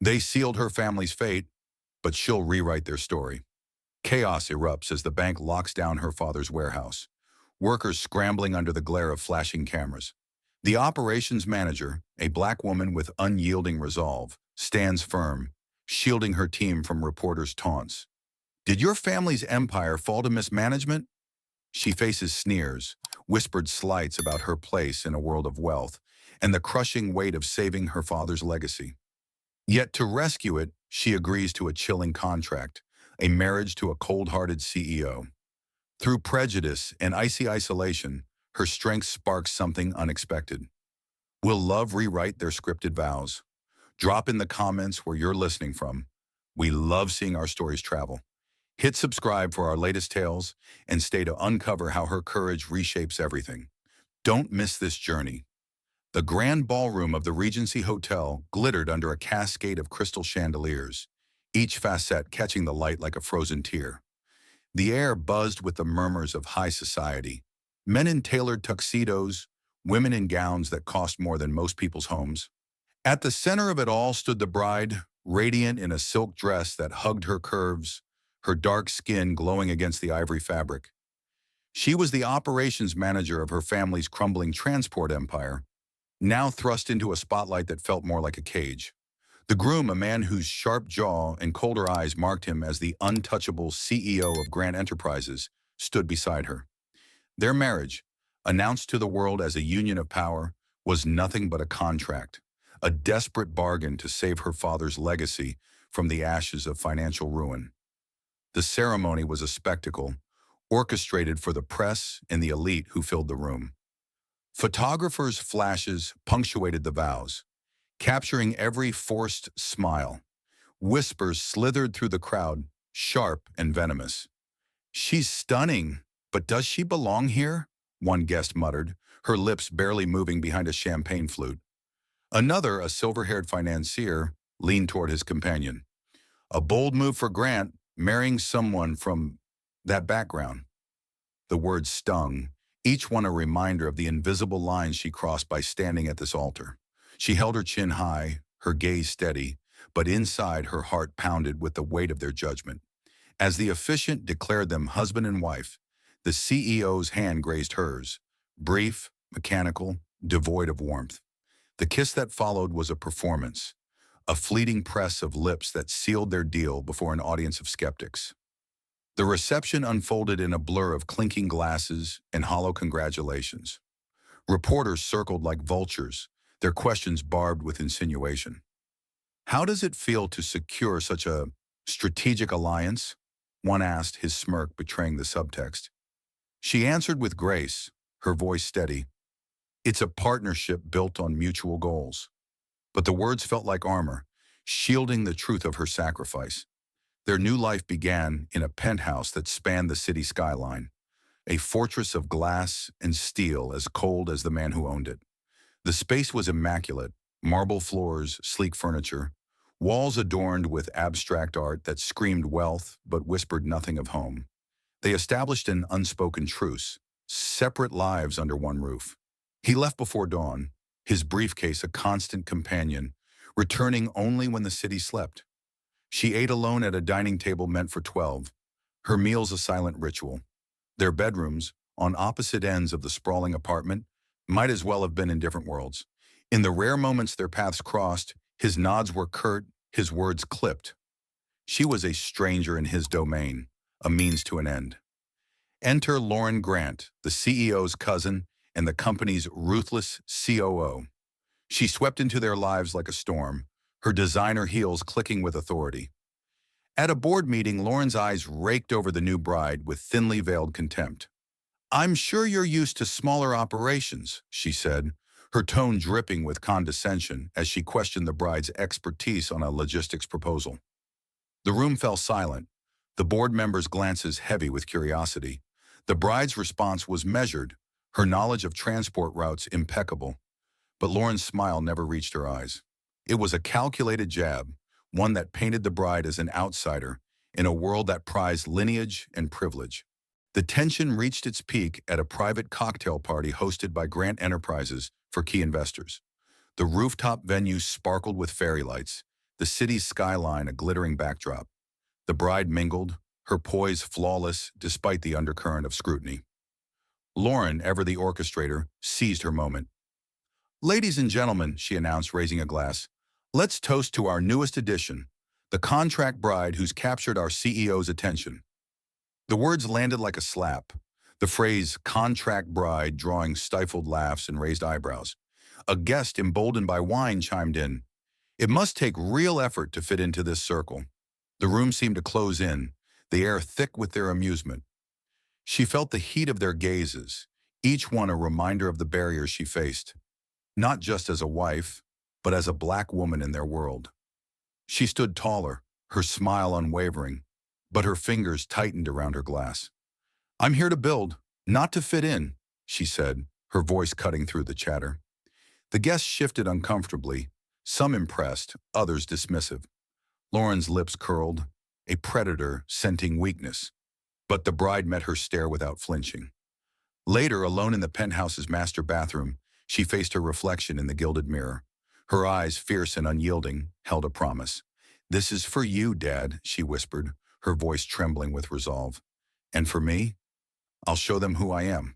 They sealed her family's fate, but she'll rewrite their story. Chaos erupts as the bank locks down her father's warehouse, workers scrambling under the glare of flashing cameras. The operations manager, a black woman with unyielding resolve, stands firm, shielding her team from reporters' taunts. Did your family's empire fall to mismanagement? She faces sneers, whispered slights about her place in a world of wealth, and the crushing weight of saving her father's legacy. Yet to rescue it, she agrees to a chilling contract, a marriage to a cold-hearted CEO. Through prejudice and icy isolation, her strength sparks something unexpected. Will love rewrite their scripted vows? Drop in the comments where you're listening from. We love seeing our stories travel. Hit subscribe for our latest tales and stay to uncover how her courage reshapes everything. Don't miss this journey. The grand ballroom of the Regency Hotel glittered under a cascade of crystal chandeliers, each facet catching the light like a frozen tear. The air buzzed with the murmurs of high society. Men in tailored tuxedos, women in gowns that cost more than most people's homes. At the center of it all stood the bride, radiant in a silk dress that hugged her curves, her dark skin glowing against the ivory fabric. She was the operations manager of her family's crumbling transport empire, now thrust into a spotlight that felt more like a cage. The groom, a man whose sharp jaw and colder eyes marked him as the untouchable CEO of Grant Enterprises, stood beside her. Their marriage, announced to the world as a union of power, was nothing but a contract, a desperate bargain to save her father's legacy from the ashes of financial ruin. The ceremony was a spectacle, orchestrated for the press and the elite who filled the room. Photographers' flashes punctuated the vows, capturing every forced smile. Whispers slithered through the crowd, sharp and venomous. "She's stunning, but does she belong here?" one guest muttered, her lips barely moving behind a champagne flute. Another, a silver-haired financier, leaned toward his companion. "A bold move for Grant, marrying someone from that background." The words stung, each one a reminder of the invisible lines she crossed by standing at this altar. She held her chin high, her gaze steady, but inside her heart pounded with the weight of their judgment. As the officiant declared them husband and wife, the CEO's hand grazed hers, brief, mechanical, devoid of warmth. The kiss that followed was a performance, a fleeting press of lips that sealed their deal before an audience of skeptics. The reception unfolded in a blur of clinking glasses and hollow congratulations. Reporters circled like vultures, their questions barbed with insinuation. "How does it feel to secure such a strategic alliance?" one asked, his smirk betraying the subtext. She answered with grace, her voice steady. "It's a partnership built on mutual goals." But the words felt like armor, shielding the truth of her sacrifice. Their new life began in a penthouse that spanned the city skyline, a fortress of glass and steel as cold as the man who owned it. The space was immaculate, marble floors, sleek furniture, walls adorned with abstract art that screamed wealth but whispered nothing of home. They established an unspoken truce, separate lives under one roof. He left before dawn, his briefcase a constant companion, returning only when the city slept. She ate alone at a dining table meant for 12, her meals a silent ritual. Their bedrooms, on opposite ends of the sprawling apartment, might as well have been in different worlds. In the rare moments their paths crossed, his nods were curt, his words clipped. She was a stranger in his domain, a means to an end. Enter Lauren Grant, the CEO's cousin and the company's ruthless COO. She swept into their lives like a storm, her designer heels clicking with authority. At a board meeting, Lauren's eyes raked over the new bride with thinly veiled contempt. "I'm sure you're used to smaller operations," she said, her tone dripping with condescension as she questioned the bride's expertise on a logistics proposal. The room fell silent, the board members' glances heavy with curiosity. The bride's response was measured, her knowledge of transport routes impeccable. But Lauren's smile never reached her eyes. It was a calculated jab, one that painted the bride as an outsider in a world that prized lineage and privilege. The tension reached its peak at a private cocktail party hosted by Grant Enterprises for key investors. The rooftop venue sparkled with fairy lights, the city's skyline a glittering backdrop. The bride mingled, her poise flawless despite the undercurrent of scrutiny. Lauren, ever the orchestrator, seized her moment. "Ladies and gentlemen," she announced, raising a glass, "let's toast to our newest addition, the contract bride who's captured our CEO's attention." The words landed like a slap, the phrase contract bride drawing stifled laughs and raised eyebrows. A guest emboldened by wine chimed in. "It must take real effort to fit into this circle." The room seemed to close in, the air thick with their amusement. She felt the heat of their gazes, each one a reminder of the barriers she faced, not just as a wife, but as a black woman in their world. She stood taller, her smile unwavering, but her fingers tightened around her glass. "I'm here to build, not to fit in," she said, her voice cutting through the chatter. The guests shifted uncomfortably, some impressed, others dismissive. Lauren's lips curled, a predator scenting weakness. But the bride met her stare without flinching. Later, alone in the penthouse's master bathroom, she faced her reflection in the gilded mirror. Her eyes, fierce and unyielding, held a promise. "This is for you, Dad," she whispered, her voice trembling with resolve. "And for me, I'll show them who I am."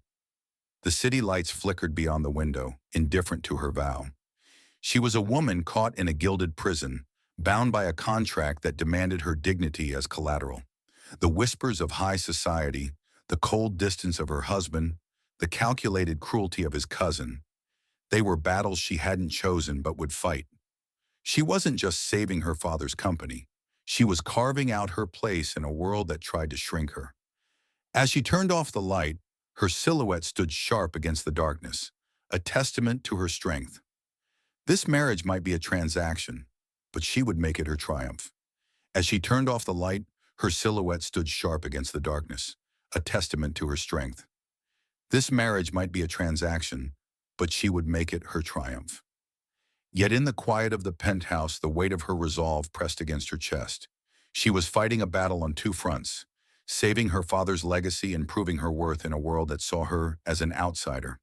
The city lights flickered beyond the window, indifferent to her vow. She was a woman caught in a gilded prison, bound by a contract that demanded her dignity as collateral. The whispers of high society, the cold distance of her husband, the calculated cruelty of his cousin, they were battles she hadn't chosen but would fight. She wasn't just saving her father's company. She was carving out her place in a world that tried to shrink her. As she turned off the light, her silhouette stood sharp against the darkness, a testament to her strength. This marriage might be a transaction, but she would make it her triumph. As she turned off the light, her silhouette stood sharp against the darkness, a testament to her strength. This marriage might be a transaction, but she would make it her triumph. Yet in the quiet of the penthouse, the weight of her resolve pressed against her chest. She was fighting a battle on two fronts, saving her father's legacy and proving her worth in a world that saw her as an outsider.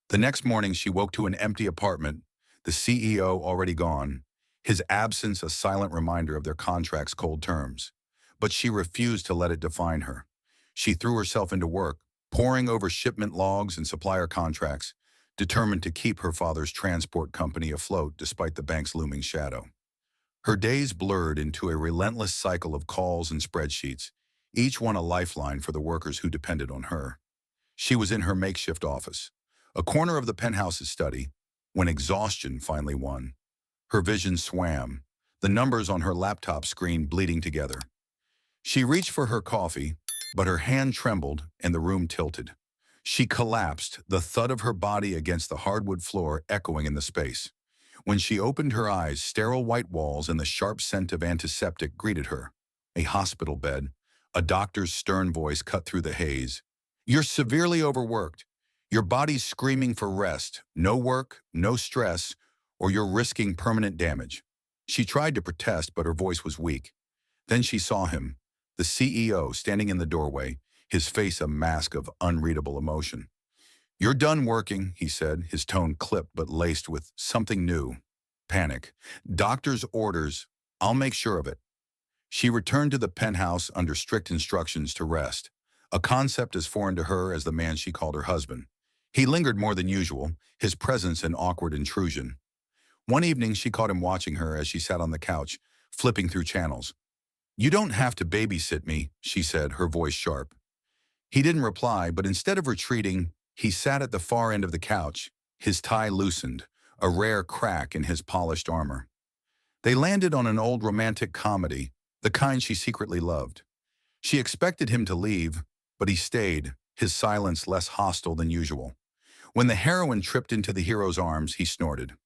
The next morning, she woke to an empty apartment, the CEO already gone, his absence a silent reminder of their contract's cold terms. But she refused to let it define her. She threw herself into work, poring over shipment logs and supplier contracts, determined to keep her father's transport company afloat despite the bank's looming shadow. Her days blurred into a relentless cycle of calls and spreadsheets, each one a lifeline for the workers who depended on her. She was in her makeshift office, a corner of the penthouse's study, when exhaustion finally won. Her vision swam, the numbers on her laptop screen bleeding together. She reached for her coffee, but her hand trembled and the room tilted. She collapsed, the thud of her body against the hardwood floor echoing in the space. When she opened her eyes, sterile white walls and the sharp scent of antiseptic greeted her. A hospital bed, a doctor's stern voice cut through the haze. "You're severely overworked. Your body's screaming for rest, no work, no stress, or you're risking permanent damage." She tried to protest, but her voice was weak. Then she saw him, the CEO, standing in the doorway, his face a mask of unreadable emotion. "You're done working," he said, his tone clipped but laced with something new. Panic. "Doctor's orders. I'll make sure of it." She returned to the penthouse under strict instructions to rest, a concept as foreign to her as the man she called her husband. He lingered more than usual, his presence an awkward intrusion. One evening, she caught him watching her as she sat on the couch, flipping through channels. "You don't have to babysit me," she said, her voice sharp. He didn't reply, but instead of retreating, he sat at the far end of the couch, his tie loosened, a rare crack in his polished armor. They landed on an old romantic comedy, the kind she secretly loved. She expected him to leave, but he stayed, his silence less hostile than usual. When the heroine tripped into the hero's arms, he snorted.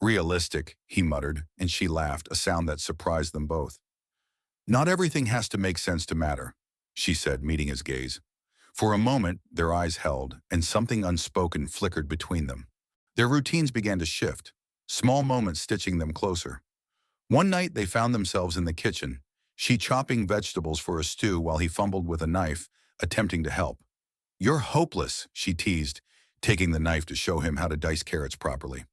"Realistic," he muttered, and she laughed, a sound that surprised them both. "Not everything has to make sense to matter," she said, meeting his gaze. For a moment, their eyes held, and something unspoken flickered between them. Their routines began to shift, small moments stitching them closer. One night, they found themselves in the kitchen, she chopping vegetables for a stew while he fumbled with a knife, attempting to help. "You're hopeless," she teased, taking the knife to show him how to dice carrots properly.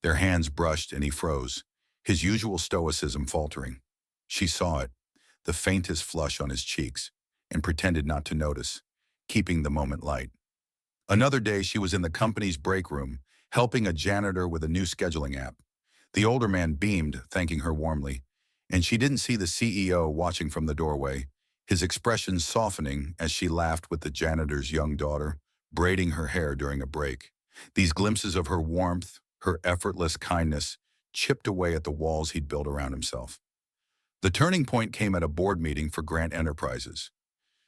Their hands brushed and he froze. his usual stoicism faltering. She saw it, the faintest flush on his cheeks, and pretended not to notice, keeping the moment light. Another day, she was in the company's break room, helping a janitor with a new scheduling app. The older man beamed, thanking her warmly, and she didn't see the CEO watching from the doorway, his expression softening as she laughed with the janitor's young daughter, braiding her hair during a break. These glimpses of her warmth, her effortless kindness, chipped away at the walls he'd built around himself. The turning point came at a board meeting for Grant Enterprises.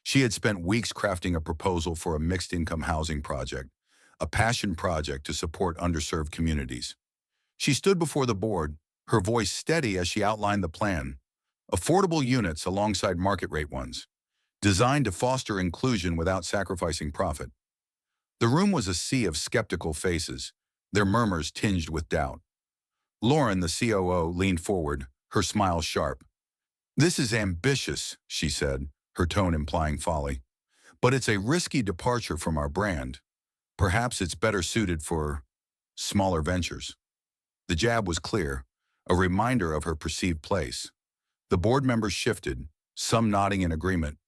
She had spent weeks crafting a proposal for a mixed-income housing project, a passion project to support underserved communities. She stood before the board, her voice steady as she outlined the plan. Affordable units alongside market-rate ones, designed to foster inclusion without sacrificing profit. The room was a sea of skeptical faces, their murmurs tinged with doubt. Lauren, the COO, leaned forward, her smile sharp. "This is ambitious," she said, her tone implying folly. "But it's a risky departure from our brand. Perhaps it's better suited for smaller ventures." The jab was clear, a reminder of her perceived place. The board members shifted, some nodding in agreement,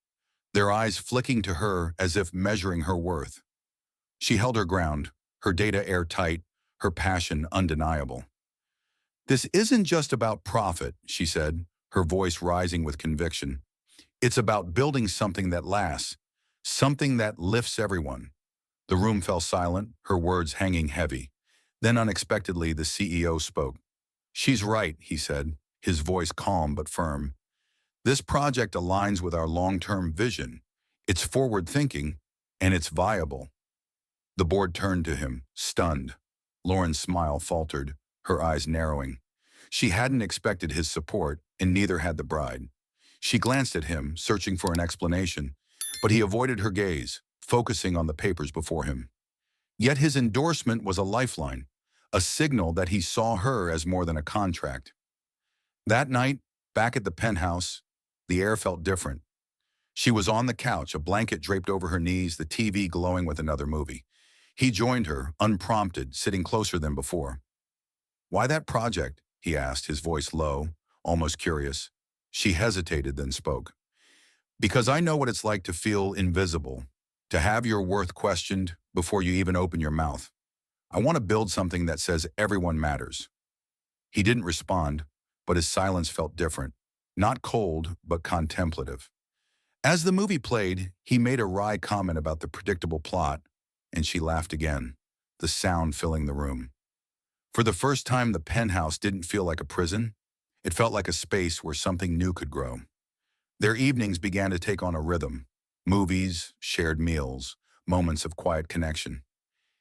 their eyes flicking to her as if measuring her worth. She held her ground, her data airtight, her passion undeniable. "This isn't just about profit," she said, her voice rising with conviction. "It's about building something that lasts, something that lifts everyone." The room fell silent, her words hanging heavy. Then unexpectedly, the CEO spoke. "She's right," he said, his voice calm but firm. "This project aligns with our long-term vision. It's forward-thinking, and it's viable." The board turned to him, stunned. Lauren's smile faltered, her eyes narrowing. She hadn't expected his support, and neither had the bride. She glanced at him, searching for an explanation, but he avoided her gaze, focusing on the papers before him. Yet his endorsement was a lifeline, a signal that he saw her as more than a contract. That night, back at the penthouse, the air felt different. She was on the couch, a blanket draped over her knees, the TV glowing with another movie. He joined her, unprompted, sitting closer than before. "Why that project?" he asked, his voice low, almost curious. She hesitated, then spoke. "Because I know what it's like to feel invisible, to have your worth questioned before you even open your mouth. I want to build something that says everyone matters." He didn't respond, but his silence felt different, not cold, but contemplative. As the movie played, he made a wry comment about the predictable plot, and she laughed again, the sound filling the room. For the first time, the penthouse didn't feel like a prison. It felt like a space where something new could grow. Their evenings began to take on a rhythm. Movies, shared meals, moments of quiet connection.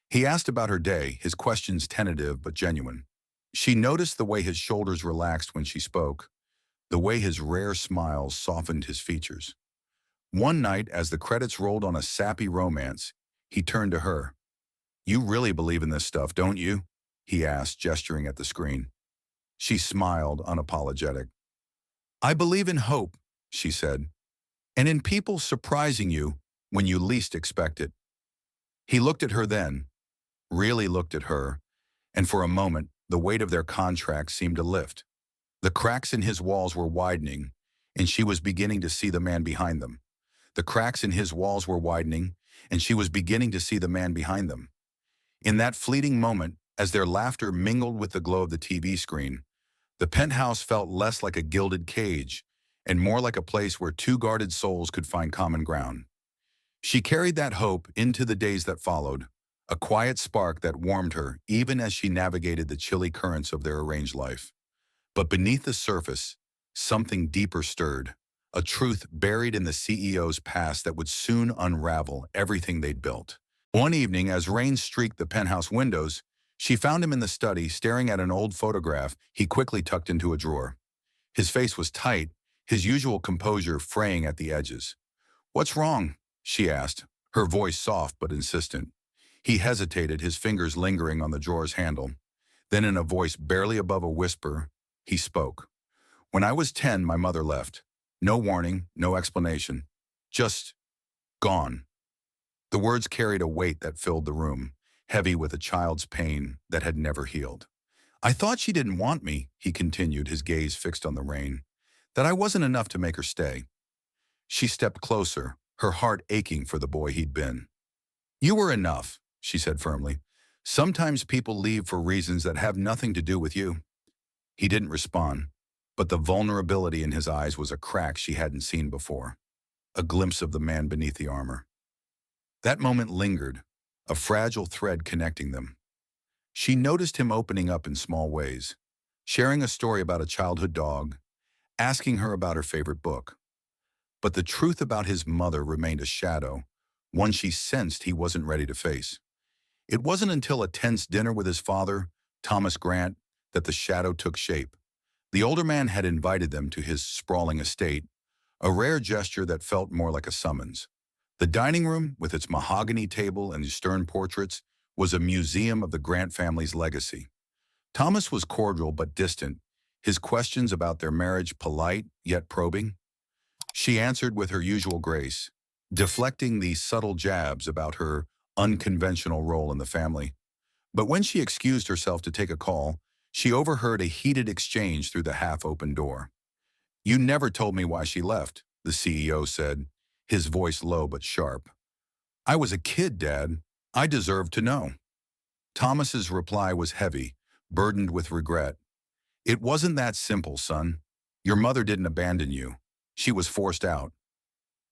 He asked about her day, his questions tentative but genuine. She noticed the way his shoulders relaxed when she spoke, the way his rare smiles softened his features. One night, as the credits rolled on a sappy romance, he turned to her. "You really believe in this stuff, don't you?" he asked, gesturing at the screen. She smiled, unapologetic. "I believe in hope," she said, "and in people surprising you when you least expect it." He looked at her then, really looked at her, and for a moment, the weight of their contract seemed to lift. The cracks in his walls were widening, and she was beginning to see the man behind them. The cracks in his walls were widening, and she was beginning to see the man behind them. In that fleeting moment, as their laughter mingled with the glow of the TV screen, the penthouse felt less like a gilded cage and more like a place where two guarded souls could find common ground. She carried that hope into the days that followed, a quiet spark that warmed her even as she navigated the chilly currents of their arranged life. But beneath the surface, something deeper stirred, a truth buried in the CEO's past that would soon unravel everything they'd built. One evening, as rain streaked the penthouse windows, she found him in the study staring at an old photograph he quickly tucked into a drawer. His face was tight, his usual composure fraying at the edges. "What's wrong?" she asked, her voice soft but insistent. He hesitated, his fingers lingering on the drawer's handle. Then in a voice barely above a whisper, he spoke. "When I was 10, my mother left. No warning, no explanation. Just gone." The words carried a weight that filled the room, heavy with a child's pain that had never healed. I thought she didn't want me, he continued, his gaze fixed on the rain, that I wasn't enough to make her stay. She stepped closer, her heart aching for the boy he'd been. You were enough, she said firmly. Sometimes people leave for reasons that have nothing to do with you. He didn't respond, but the vulnerability in his eyes was a crack she hadn't seen before, a glimpse of the man beneath the armor. That moment lingered, a fragile thread connecting them. She noticed him opening up in small ways, sharing a story about a childhood dog, asking her about her favorite book. But the truth about his mother remained a shadow, one she sensed he wasn't ready to face. It wasn't until a tense dinner with his father, Thomas Grant, that the shadow took shape. The older man had invited them to his sprawling estate, a rare gesture that felt more like a summons. The dining room, with its mahogany table and stern portraits, was a museum of the Grant family's legacy. Thomas was cordial but distant, his questions about their marriage polite yet probing. She answered with her usual grace, deflecting the subtle jabs about her unconventional role in the family. But when she excused herself to take a call, she overheard a heated exchange through the half-open door. You never told me why she left, the CEO said, his voice low but sharp. I was a kid, Dad. I deserved to know. Thomas's reply was heavy, burdened with regret. It wasn't that simple, son. Your mother didn't abandon you. She was forced out.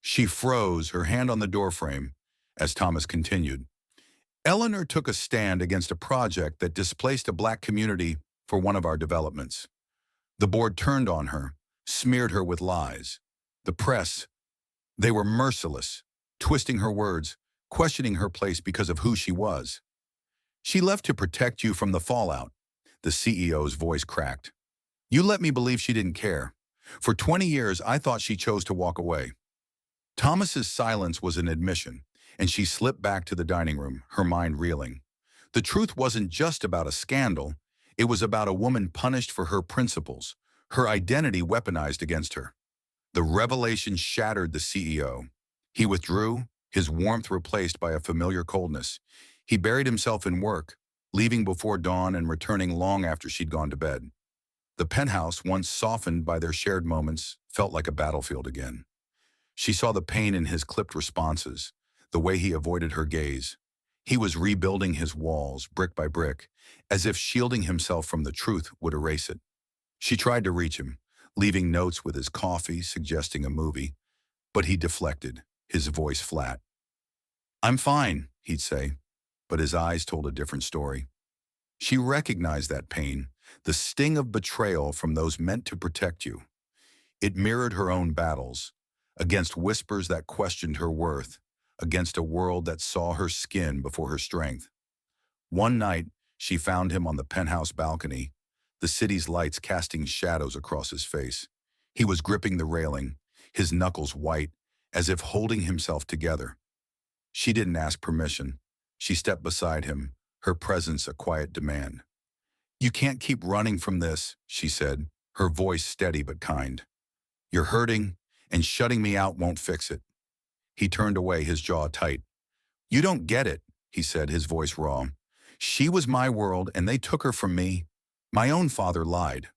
She froze, her hand on the doorframe, as Thomas continued. Eleanor took a stand against a project that displaced a black community for one of our developments. The board turned on her, smeared her with lies. The press, they were merciless, twisting her words, questioning her place because of who she was. She left to protect you from the fallout. The CEO's voice cracked. You let me believe she didn't care. For 20 years, I thought she chose to walk away. Thomas's silence was an admission, and she slipped back to the dining room, her mind reeling. The truth wasn't just about a scandal. It was about a woman punished for her principles, her identity weaponized against her. The revelation shattered the CEO. He withdrew, his warmth replaced by a familiar coldness. He buried himself in work, leaving before dawn and returning long after she'd gone to bed. The penthouse, once softened by their shared moments, felt like a battlefield again. She saw the pain in his clipped responses, the way he avoided her gaze. He was rebuilding his walls, brick by brick, as if shielding himself from the truth would erase it. She tried to reach him, leaving notes with his coffee, suggesting a movie, but he deflected, his voice flat. I'm fine, he'd say, but his eyes told a different story. She recognized that pain, the sting of betrayal from those meant to protect you. It mirrored her own battles, against whispers that questioned her worth, against a world that saw her skin before her strength. One night, she found him on the penthouse balcony, the city's lights casting shadows across his face. He was gripping the railing, his knuckles white, as if holding himself together. She didn't ask permission. She stepped beside him, her presence a quiet demand. You can't keep running from this, she said, her voice steady but kind. You're hurting, and shutting me out won't fix it. He turned away, his jaw tight. You don't get it, he said, his voice raw. She was my world, and they took her from me. My own father lied.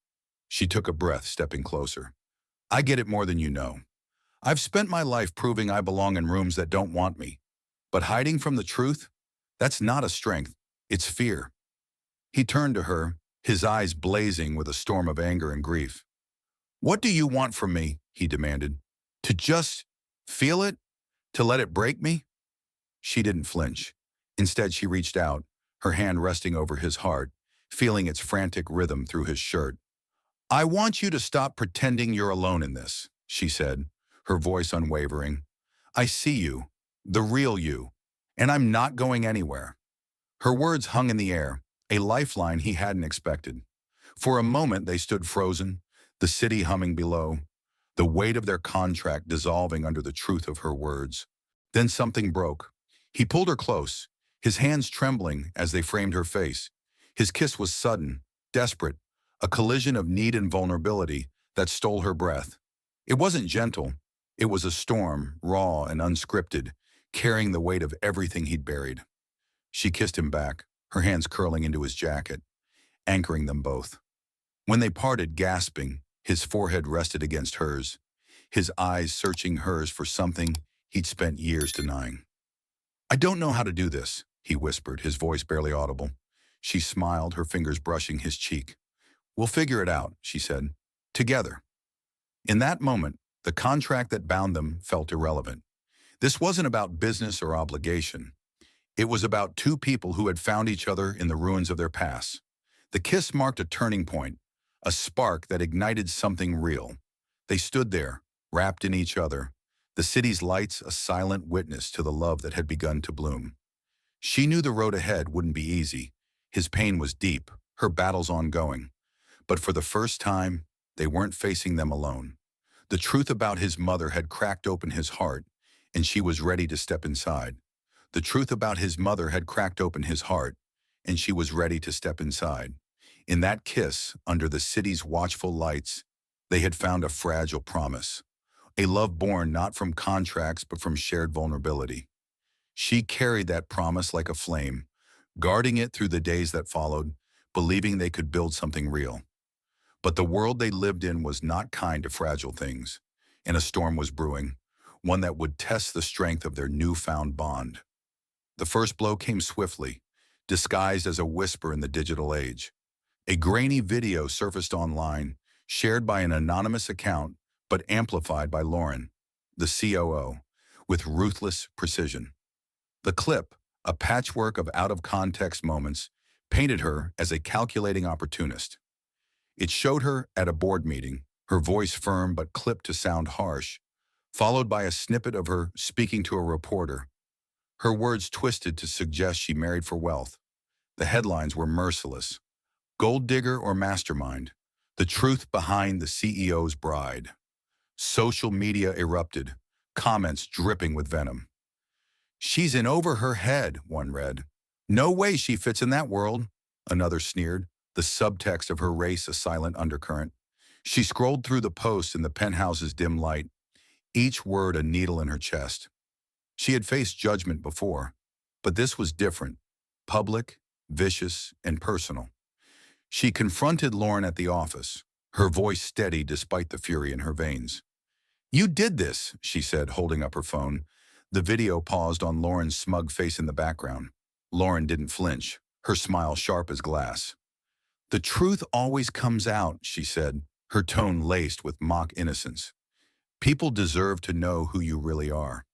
She took a breath, stepping closer. I get it more than you know. I've spent my life proving I belong in rooms that don't want me. But hiding from the truth? That's not a strength. It's fear. He turned to her, his eyes blazing with a storm of anger and grief. What do you want from me? He demanded. To just feel it? To let it break me? She didn't flinch. Instead, she reached out, her hand resting over his heart, feeling its frantic rhythm through his shirt. I want you to stop pretending you're alone in this, she said, her voice unwavering. I see you, the real you, and I'm not going anywhere. Her words hung in the air, a lifeline he hadn't expected. For a moment, they stood frozen, the city humming below, the weight of their contract dissolving under the truth of her words. Then something broke. He pulled her close, his hands trembling as they framed her face. His kiss was sudden, desperate, a collision of need and vulnerability that stole her breath. It wasn't gentle. It was a storm, raw and unscripted, carrying the weight of everything he'd buried. She kissed him back, her hands curling into his jacket. anchoring them both. When they parted, gasping, his forehead rested against hers, his eyes searching hers for something he'd spent years denying. "I don't know how to do this," he whispered, his voice barely audible. She smiled, her fingers brushing his cheek. "We'll figure it out," she said. "Together." In that moment, the contract that bound them felt irrelevant. This wasn't about business or obligation. It was about two people who had found each other in the ruins of their past. The kiss marked a turning point, a spark that ignited something real. They stood there, wrapped in each other, the city's lights a silent witness to the love that had begun to bloom. She knew the road ahead wouldn't be easy. His pain was deep, her battles ongoing. But for the first time, they weren't facing them alone. The truth about his mother had cracked open his heart, and she was ready to step inside. The truth about his mother had cracked open his heart, and she was ready to step inside. In that kiss, under the city's watchful lights, they had found a fragile promise. A love born not from contracts but from shared vulnerability. She carried that promise like a flame, guarding it through the days that followed, believing they could build something real. But the world they lived in was not kind to fragile things, and a storm was brewing, one that would test the strength of their newfound bond. The first blow came swiftly, disguised as a whisper in the digital age. A grainy video surfaced online, shared by an anonymous account, but amplified by Lauren, the COO, with ruthless precision. The clip, a patchwork of out-of-context moments, painted her as a calculating opportunist. It showed her at a board meeting, her voice firm but clipped to sound harsh, followed by a snippet of her speaking to a reporter. Her words twisted to suggest she married for wealth. The headlines were merciless. Gold digger or mastermind? The truth behind the CEO's bride. Social media erupted, comments dripping with venom. "She's in over her head," one read. "No way she fits in that world," another sneered, the subtext of her race a silent undercurrent. She scrolled through the posts in the penthouse's dim light, each word a needle in her chest. She had faced judgment before, but this was different, public, vicious, and personal. She confronted Lauren at the office, her voice steady despite the fury in her veins. "You did this," she said, holding up her phone. The video paused on Lauren's smug face in the background. Lauren didn't flinch, her smile sharp as glass. "The truth always comes out," she said, her tone laced with mock innocence. "People deserve to know who you really are."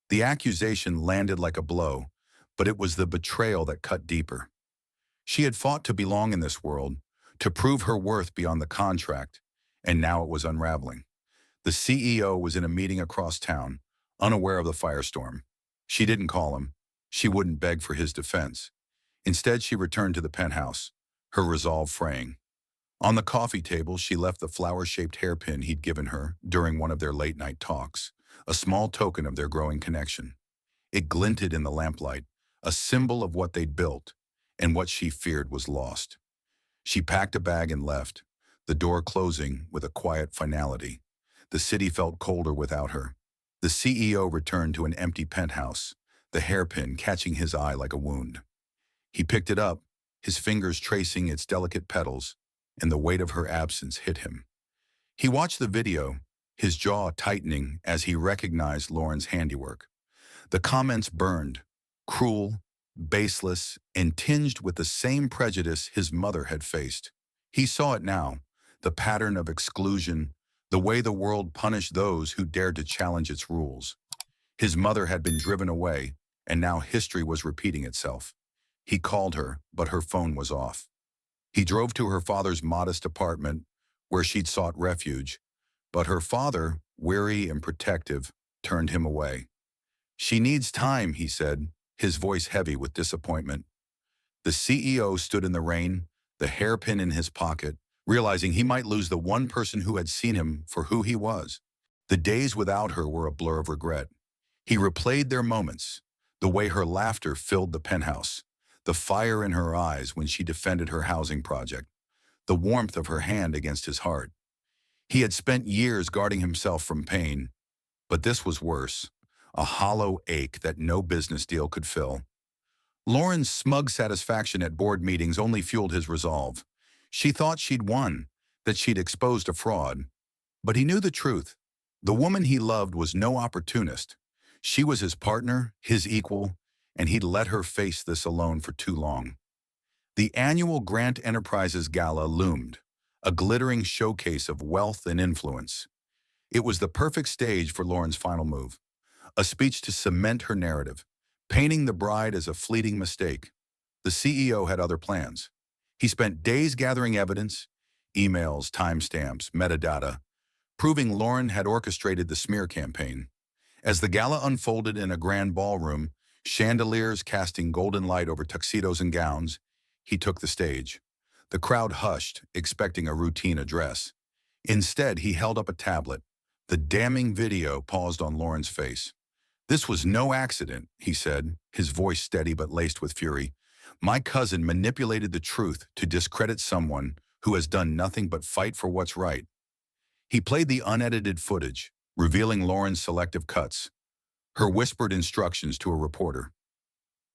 The accusation landed like a blow, but it was the betrayal that cut deeper. She had fought to belong in this world, to prove her worth beyond the contract, and now it was unraveling. The CEO was in a meeting across town, unaware of the firestorm. She didn't call him. She wouldn't beg for his defense. Instead, she returned to the penthouse, her resolve fraying. On the coffee table, she left the flower-shaped hairpin he'd given her during one of their late-night talks, a small token of their growing connection. It glinted in the lamplight, a symbol of what they'd built, and what she feared was lost. She packed a bag and left, the door closing with a quiet finality. The city felt colder without her. The CEO returned to an empty penthouse, the hairpin catching his eye like a wound. He picked it up, his fingers tracing its delicate petals, and the weight of her absence hit him. He watched the video, his jaw tightening as he recognized Lauren's handiwork. The comments burned, cruel, baseless, and tinged with the same prejudice his mother had faced. He saw it now, the pattern of exclusion, the way the world punished those who dared to challenge its rules. His mother had been driven away, and now history was repeating itself. He called her, but her phone was off. He drove to her father's modest apartment, where she'd sought refuge, but her father, weary and protective, turned him away. "She needs time," he said, his voice heavy with disappointment. The CEO stood in the rain, the hairpin in his pocket, realizing he might lose the one person who had seen him for who he was. The days without her were a blur of regret. He replayed their moments, the way her laughter filled the penthouse, the fire in her eyes when she defended her housing project, the warmth of her hand against his heart. He had spent years guarding himself from pain, but this was worse, a hollow ache that no business deal could fill. Lauren's smug satisfaction at board meetings only fueled his resolve. She thought she'd won, that she'd exposed a fraud. But he knew the truth. The woman he loved was no opportunist. She was his partner, his equal, and he'd let her face this alone for too long. The annual Grant Enterprises Gala loomed, a glittering showcase of wealth and influence. It was the perfect stage for Lauren's final move, a speech to cement her narrative, painting the bride as a fleeting mistake. The CEO had other plans. He spent days gathering evidence, emails, timestamps, metadata, proving Lauren had orchestrated the smear campaign. As the gala unfolded in a grand ballroom, chandeliers casting golden light over tuxedos and gowns, he took the stage. The crowd hushed, expecting a routine address. Instead, he held up a tablet. The damning video paused on Lauren's face. "This was no accident," he said, his voice steady but laced with fury. "My cousin manipulated the truth to discredit someone who has done nothing but fight for what's right." He played the unedited footage, revealing Lauren's selective cuts, her whispered instructions to a reporter.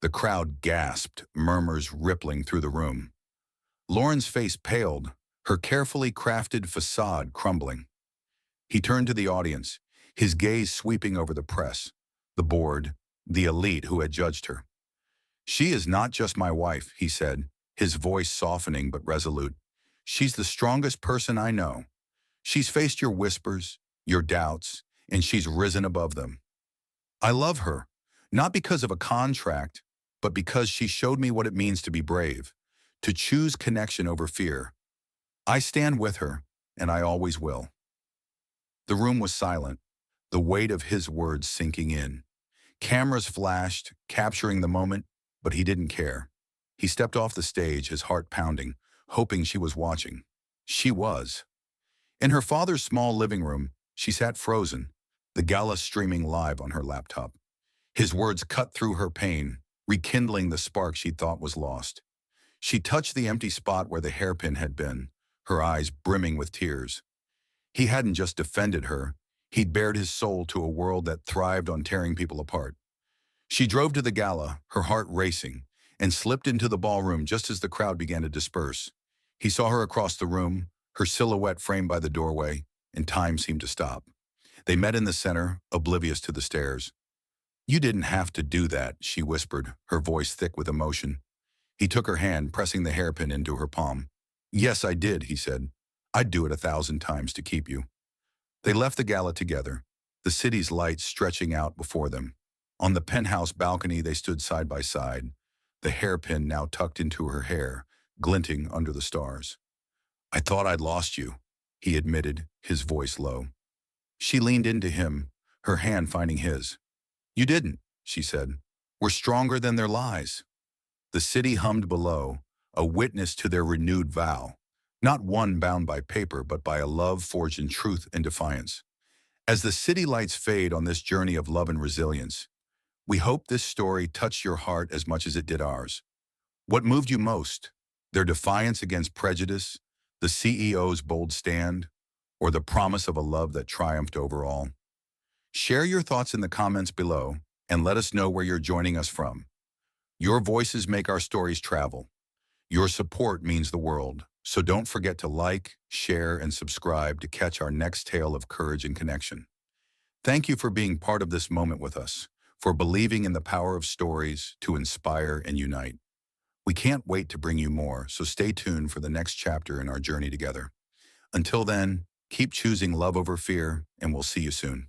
The crowd gasped, murmurs rippling through the room. Lauren's face paled, her carefully crafted facade crumbling. He turned to the audience, his gaze sweeping over the press, the board, the elite who had judged her. "She is not just my wife," he said, his voice softening but resolute. "She's the strongest person I know. She's faced your whispers, your doubts, and she's risen above them. I love her, not because of a contract, but because she showed me what it means to be brave, to choose connection over fear. I stand with her, and I always will." The room was silent, the weight of his words sinking in. Cameras flashed, capturing the moment, but he didn't care. He stepped off the stage, his heart pounding, hoping she was watching. She was. In her father's small living room, she sat frozen, the gala streaming live on her laptop. His words cut through her pain, rekindling the spark she thought was lost. She touched the empty spot where the hairpin had been, her eyes brimming with tears. He hadn't just defended her, he'd bared his soul to a world that thrived on tearing people apart. She drove to the gala, her heart racing, and slipped into the ballroom just as the crowd began to disperse. He saw her across the room, her silhouette framed by the doorway, and time seemed to stop. They met in the center, oblivious to the stairs. "You didn't have to do that," she whispered, her voice thick with emotion. He took her hand, pressing the hairpin into her palm. "Yes, I did," he said. "I'd do it 1,000 times to keep you." They left the gala together, the city's lights stretching out before them. On the penthouse balcony they stood side by side, the hairpin now tucked into her hair, glinting under the stars. "I thought I'd lost you," he admitted, his voice low. She leaned into him, her hand finding his. "You didn't," she said. "We're stronger than their lies." The city hummed below, a witness to their renewed vow, not one bound by paper but by a love forged in truth and defiance. As the city lights fade on this journey of love and resilience, we hope this story touched your heart as much as it did ours. What moved you most? Their defiance against prejudice, the CEO's bold stand, or the promise of a love that triumphed over all? Share your thoughts in the comments below and let us know where you're joining us from. Your voices make our stories travel. Your support means the world, so don't forget to like, share, and subscribe to catch our next tale of courage and connection. Thank you for being part of this moment with us, for believing in the power of stories to inspire and unite. We can't wait to bring you more, so stay tuned for the next chapter in our journey together. Until then, keep choosing love over fear, and we'll see you soon.